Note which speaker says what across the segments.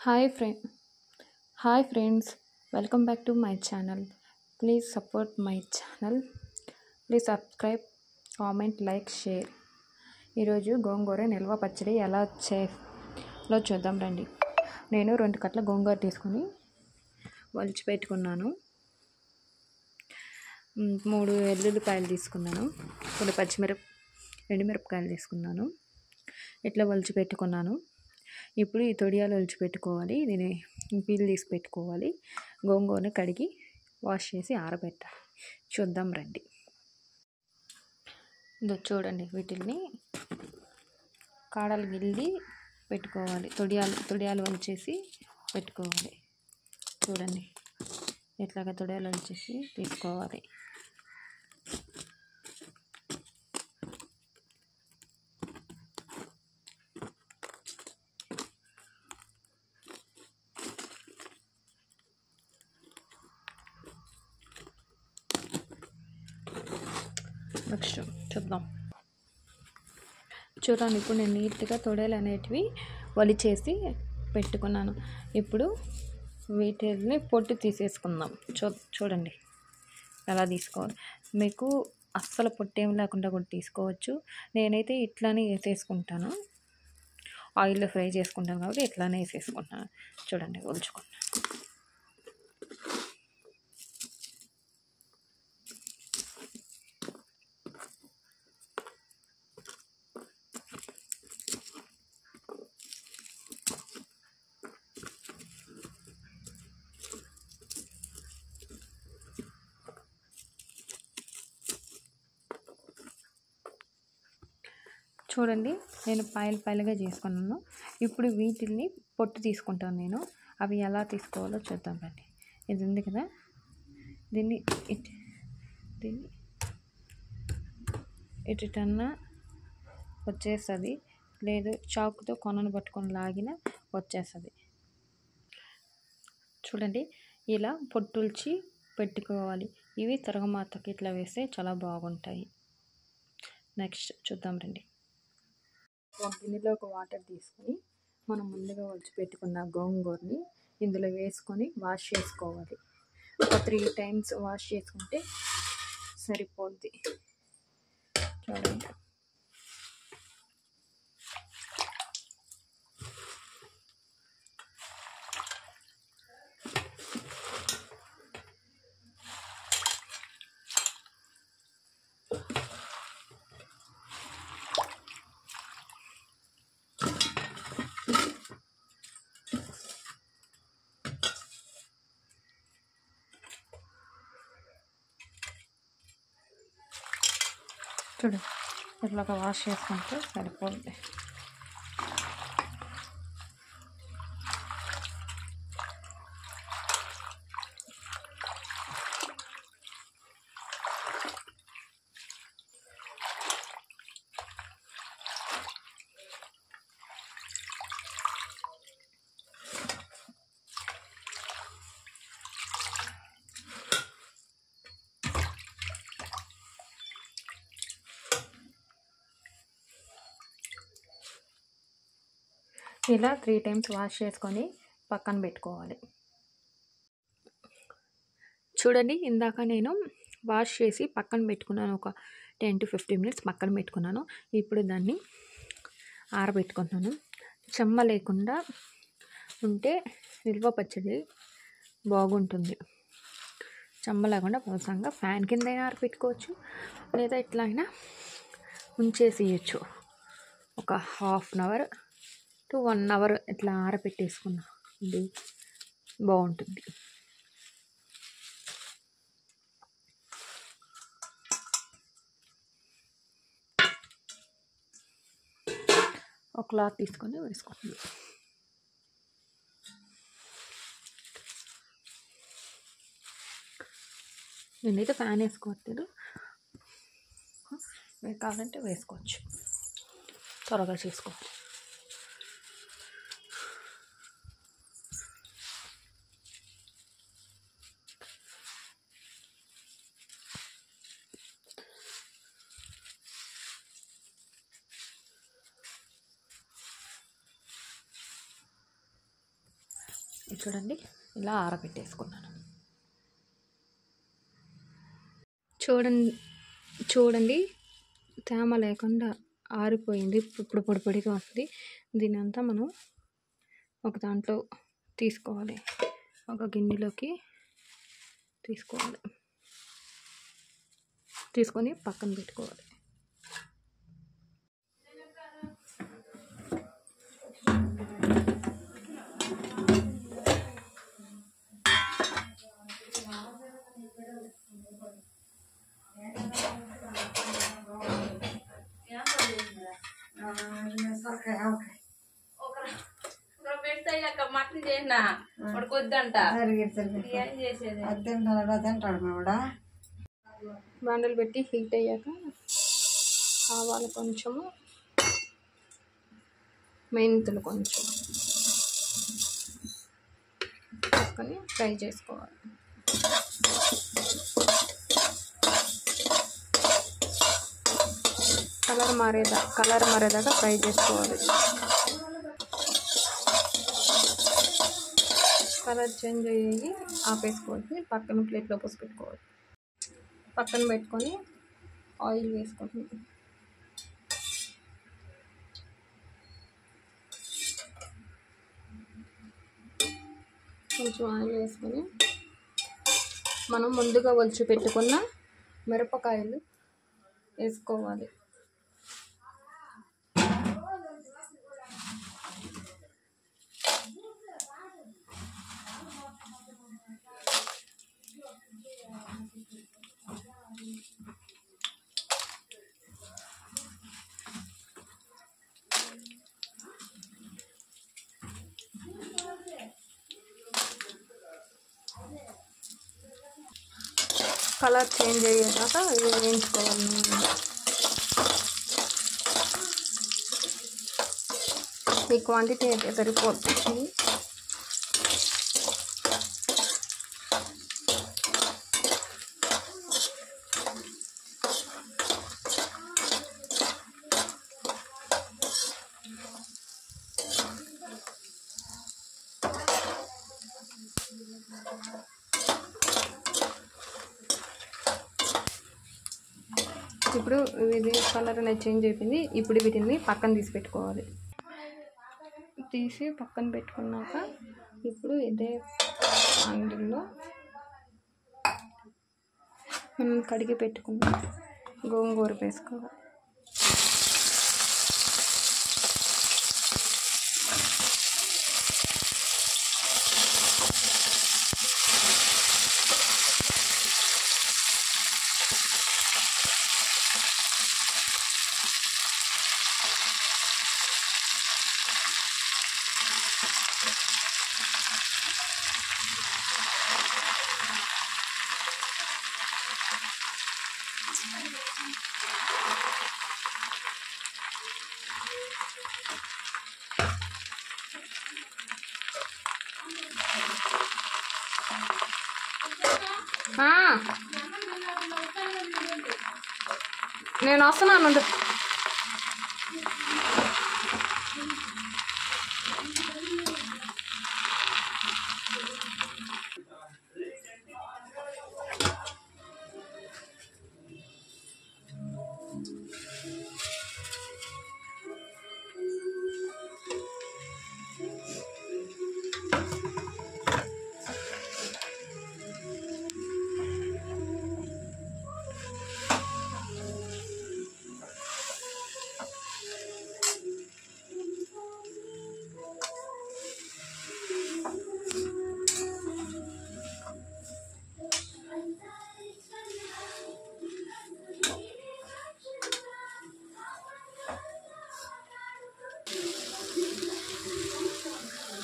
Speaker 1: Hi friend, Hi friends, welcome back to my channel. Please support my channel. Please subscribe, comment, like, share. ఈరోజు గోంగూర నిల్వ పచ్చడి ఎలా చేయాలో చూద్దాం రండి. నేను 2 కట్టల గోంగూర తీసుకొని ఒలిచి పెట్టుకున్నాను. 3 వెల్లుల్లిపాయలు తీసుకున్నాను. కొన్ని ఎండుమిరపకాయలు తీసుకున్నాను. ఇట్లా ఒలిచి పెట్టుకున్నాను. ఇప్పుడు ఈ తొడియాలు ఒలిచి పెట్టుకోవాలి. దీన్ని పీల్ తీసి పెట్టుకోవాలి. గోంగూరని కడిగి వాష్ చేసి ఆరబెట్టాలి. చూద్దాం రండి. చూడండి, వీటిని కాడలు గిల్లి పెట్టుకోవాలి. తొడియాలు ఒలిచేసి పెట్టుకోవాలి. చూడండి, ఇట్లాగా తొడియాలు ఒలిచేసి తీసుకోవాలి. నెక్స్ట్ చూడండి, ఇప్పుడు నేను నీట్గా తొడలు అనేటివి ఒలిచేసి పెట్టుకున్నాను. ఇప్పుడు వీటిని పొట్టు తీసేసుకుందాం. చూడండి ఎలా తీసుకోవాలి. మీకు అస్సలు పొట్టేం లేకుండా కూడా తీసుకోవచ్చు. నేనైతే ఇట్లానే వేసేసుకుంటాను. ఆయిల్లో ఫ్రై చేసుకుంటాను కాబట్టి ఇట్లానే వేసేసుకుంటాను. చూడండి, ఒలుచుకుంటాను. చూడండి, నేను పాయలుగా చేసుకున్నాను. ఇప్పుడు వీటిని పొట్టు తీసుకుంటాను నేను. అవి ఎలా తీసుకోవాలో చూద్దాం రండి. ఇది ఉంది కదా, దీన్ని ఇటన్నా వచ్చేస్తుంది, లేదు చాకుతో కొనను పట్టుకొని లాగిన వచ్చేస్తుంది. చూడండి, ఇలా పొట్టుల్చి పెట్టుకోవాలి. ఇవి తిరగమాతకి ఇట్లా వేస్తే చాలా బాగుంటాయి. నెక్స్ట్ చూద్దాం రండి. ఒక గిన్నెలో ఒక వాటర్ తీసుకొని మనం ముందుగా ఒలిచి పెట్టుకున్న గోంగూరని ఇందులో వేసుకొని వాష్ చేసుకోవాలి. ఒక 3 times వాష్ చేసుకుంటే సరిపోద్ది. చూడండి, ఇట్లాగా వాష్ చేసుకుంటే సరిపోద్ది. ఇలా 3 times వాష్ చేసుకొని పక్కన పెట్టుకోవాలి. చూడండి, ఇందాక నేను వాష్ చేసి పక్కన పెట్టుకున్నాను. ఒక 10 to 15 minutes పక్కన పెట్టుకున్నాను. ఇప్పుడు దాన్ని ఆరబెట్టుకుంటున్నాను. చెమ్మ లేకుండా ఉంటే నిల్వ పచ్చడి బాగుంటుంది. చెమ్మ లేకుండా పలసంగా ఫ్యాన్ కింద అయినా ఆరబెట్టుకోవచ్చు, లేదా ఇట్లా అయినా ఉంచేసి ఇవ్వచ్చు. ఒక 1/2 hour to 1 hour ఇట్లా ఆరబెట్టేసుకున్నా ఇది బాగుంటుంది. ఒక క్లాత్ తీసుకొని వేసుకుంటున్నాను. నేనైతే ఫ్యాన్ వేసుకోవట్లేదు, కావాలంటే వేసుకోవచ్చు. త్వరగా చేసుకోవాలి. చూడండి ఇలా ఆరబెట్టేసుకున్నాను. చూడండి తేమ లేకుండా ఆరిపోయింది. ఇప్పుడు పొడి పొడిగా ఉంది. దీని అంతా మనం ఒక దాంట్లో తీసుకోవాలి, ఒక గిన్నెలోకి తీసుకోవాలి, తీసుకొని పక్కన పెట్టుకోవాలి.
Speaker 2: మటన్ చేసిన వద్దంట తింటాడు కూడా.
Speaker 1: బాండలు పెట్టి హీట్ అయ్యాక ఆవాలు కొంచెము, మెంతులు కొంచెం వేసుకొని ఫ్రై చేసుకోవాలి. కలర్ మారేదాకా ఫ్రై చేసుకోవాలి. కలర్ చేంజ్ అయ్యి ఆపేసుకోవాలి. పక్కన ప్లేట్లో పోసి పెట్టుకోవాలి. పక్కన పెట్టుకొని ఆయిల్ వేసుకోవాలి. కొంచెం ఆయిల్ వేసుకొని మనం ముందుగా ఒలిచి పెట్టుకున్న మిరపకాయలు వేసుకోవాలి. కలర్ చేంజ్ అయ్యేదాకా ఇవి వేయించుకోవాలి. ఈ క్వాంటిటీ అయితే సరిపోతుంది. ఇప్పుడు ఇది కలర్ అనేది చేంజ్ అయిపోయింది. ఇప్పుడు వీటిని పక్కన తీసి పెట్టుకోవాలి. తీసి పక్కన పెట్టుకున్నాక ఇప్పుడు ఇదే అంగిల్లో మనం కడిగి పెట్టుకున్న గోంగూర వేసుకోవాలి. నేను వస్తున్నాను.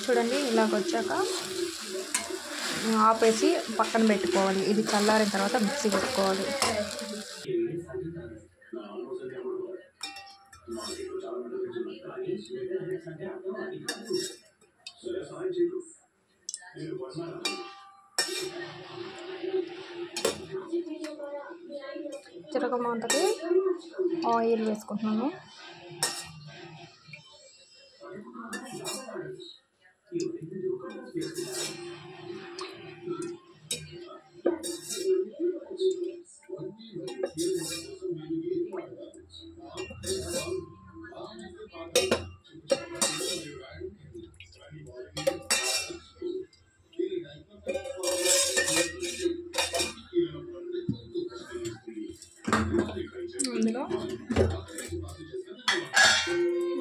Speaker 1: చూడండి ఇలాగ వచ్చాక ఆపేసి పక్కన పెట్టుకోవాలి. ఇది చల్లారిన తర్వాత మిక్సీ పెట్టుకోవాలి. తిరగమాతకి ఆయిల్ వేసుకుంటున్నాను.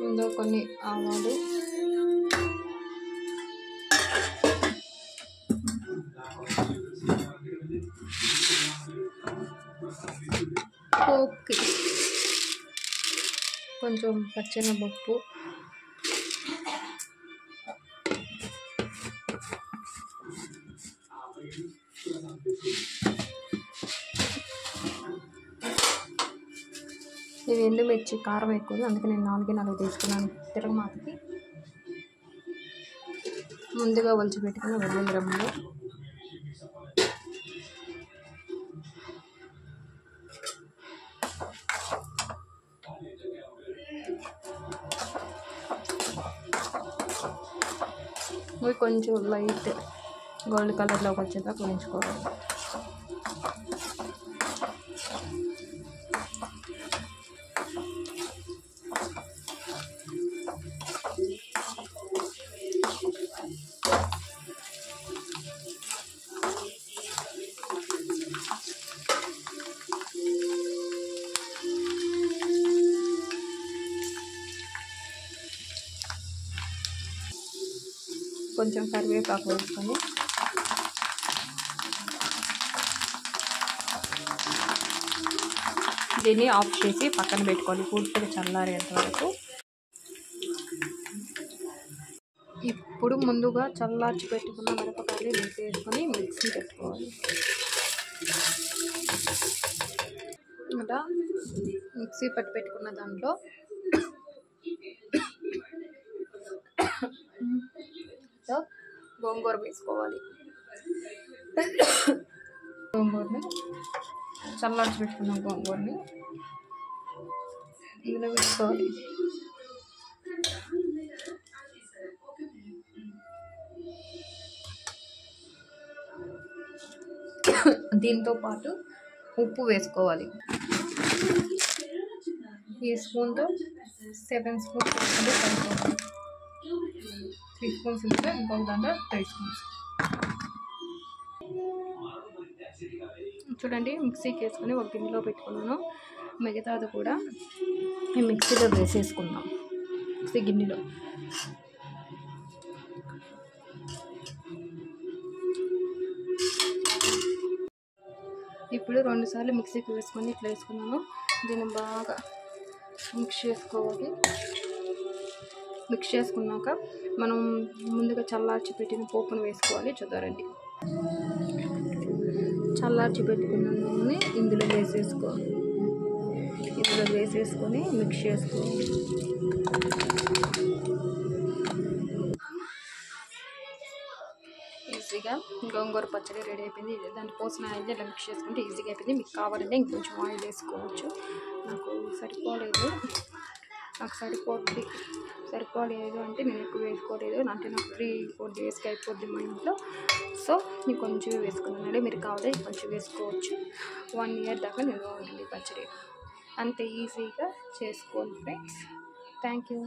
Speaker 1: ఇందులో కొన్ని ఆవాలు, పోపుకి కొంచెం పచ్చెనపప్పు, ఇవి ఎండుమిర్చి కారం ఎక్కువ, అందుకే నేను 4 తీసుకున్నాను. తిరగమాతకి ముందుగా ఒలిచిపెట్టుకున్న వెల్లుల్లి రెమ్మలు, ఇవి కొంచెం లైట్ గోల్డ్ కలర్లోకి వచ్చేదాకా వేయించుకోవాలి. కొంచెం కరివేపాకు వేసుకొని దీన్ని ఆఫ్ చేసి పక్కన పెట్టుకోవాలి పూర్తిగా చల్లారేంత వరకు. ఇప్పుడు ముందుగా చల్లార్చి పెట్టుకున్న మిరపకాయలు వేసుకొని మిక్సీ పెట్టుకోవాలి. ఇలా మిక్సీ పెట్టుకున్న దాంట్లో గోంగూర వేసుకోవాలి. గోంగూరని చల్లార్చి పెట్టుకున్న గోంగూరని ఇందులో వేసుకోవాలి. దీంతో పాటు ఉప్పు వేసుకోవాలి. ఈ స్పూన్తో 7 స్పూన్స్ వేసుకుంటే సరిపోతుంది. 3 స్పూన్స్ ఉంటే ఇంకొక దాంట్లో 3 స్పూన్స్. చూడండి, మిక్సీకి వేసుకొని ఒక గిన్నెలో పెట్టుకున్నాను. మిగతాది కూడా ఈ మిక్సీలో వేసేసుకున్నాం. మిక్సీ గిన్నెలో ఇప్పుడు 2 సార్లు మిక్సీకి వేసుకొని ఇట్లా వేసుకున్నాను. దీన్ని బాగా మిక్స్ చేసుకోవాలి. మిక్స్ చేసుకున్నాక మనం ముందుగా చల్లార్చి పెట్టిన పోపును వేసుకోవాలి. చూద్దారండి, చల్లార్చి పెట్టుకున్న నూనె ఇందులో వేసేసుకోవాలి. ఇందులో వేసేసుకొని మిక్స్ చేసుకోవాలి. ఈజీగా గోంగూర పచ్చడి రెడీ అయిపోయింది. దాంట్లో పోసిన ఆయిల్ ఇలా మిక్స్ చేసుకుంటే ఈజీగా అయిపోయింది. మీకు కావాలంటే ఇంకొంచెం ఆయిల్ వేసుకోవచ్చు. నాకు సరిపోలేదు అంటే నేను ఎక్కువ వేసుకోలేదు. అంటే నాకు 3-4 డేస్కి అయిపోద్ది మా ఇంట్లో. సో నేను కొంచెం వేసుకున్నాను. మీరు కావాలి కొంచెం వేసుకోవచ్చు. 1 ఇయర్ దాకా నేను ఉంటుంది పచ్చడి. అంత ఈజీగా చేసుకోండి ఫ్రెండ్స్. Thank you.